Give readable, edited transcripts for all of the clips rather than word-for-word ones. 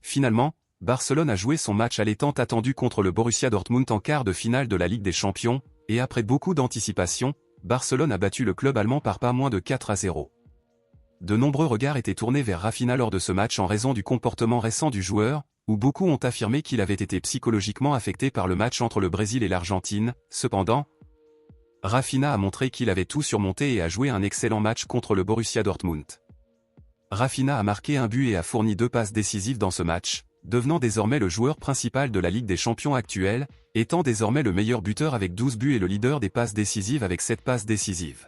finalement, Barcelone a joué son match aller tant attendu contre le Borussia Dortmund en quart de finale de la Ligue des Champions, et après beaucoup d'anticipation, Barcelone a battu le club allemand par pas moins de 4-0. De nombreux regards étaient tournés vers Rafinha lors de ce match en raison du comportement récent du joueur, où beaucoup ont affirmé qu'il avait été psychologiquement affecté par le match entre le Brésil et l'Argentine. Cependant, Rafinha a montré qu'il avait tout surmonté et a joué un excellent match contre le Borussia Dortmund. Rafinha a marqué un but et a fourni 2 passes décisives dans ce match, devenant désormais le joueur principal de la Ligue des Champions actuelle, étant désormais le meilleur buteur avec 12 buts et le leader des passes décisives avec 7 passes décisives.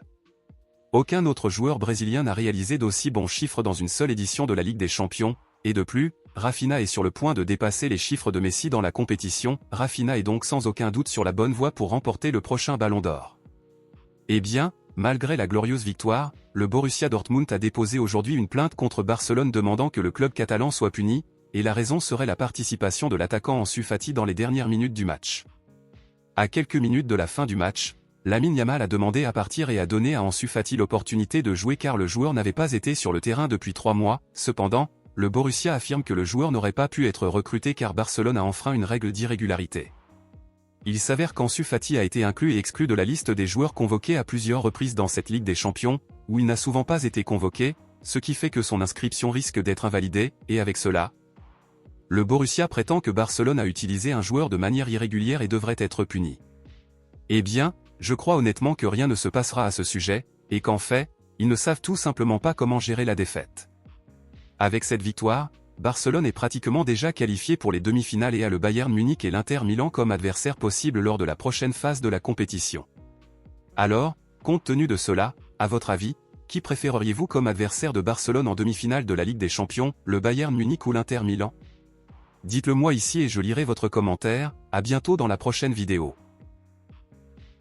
Aucun autre joueur brésilien n'a réalisé d'aussi bons chiffres dans une seule édition de la Ligue des Champions, et de plus, Rafinha est sur le point de dépasser les chiffres de Messi dans la compétition. Rafinha est donc sans aucun doute sur la bonne voie pour remporter le prochain Ballon d'Or. Eh bien, malgré la glorieuse victoire, le Borussia Dortmund a déposé aujourd'hui une plainte contre Barcelone demandant que le club catalan soit puni, et la raison serait la participation de l'attaquant Ansu Fati dans les dernières minutes du match. À quelques minutes de la fin du match, Lamine Yamal a demandé à partir et a donné à Ansu Fati l'opportunité de jouer car le joueur n'avait pas été sur le terrain depuis 3 mois. Cependant, le Borussia affirme que le joueur n'aurait pas pu être recruté car Barcelone a enfreint une règle d'irrégularité. Il s'avère qu'Ansu Fati a été inclus et exclu de la liste des joueurs convoqués à plusieurs reprises dans cette Ligue des Champions, où il n'a souvent pas été convoqué, ce qui fait que son inscription risque d'être invalidée, et avec cela, le Borussia prétend que Barcelone a utilisé un joueur de manière irrégulière et devrait être puni. Eh bien, je crois honnêtement que rien ne se passera à ce sujet, et qu'en fait, ils ne savent tout simplement pas comment gérer la défaite. Avec cette victoire, Barcelone est pratiquement déjà qualifié pour les demi-finales et a le Bayern Munich et l'Inter Milan comme adversaires possibles lors de la prochaine phase de la compétition. Alors, compte tenu de cela, à votre avis, qui préféreriez-vous comme adversaire de Barcelone en demi-finale de la Ligue des Champions, le Bayern Munich ou l'Inter Milan? Dites-le moi ici et je lirai votre commentaire. À bientôt dans la prochaine vidéo.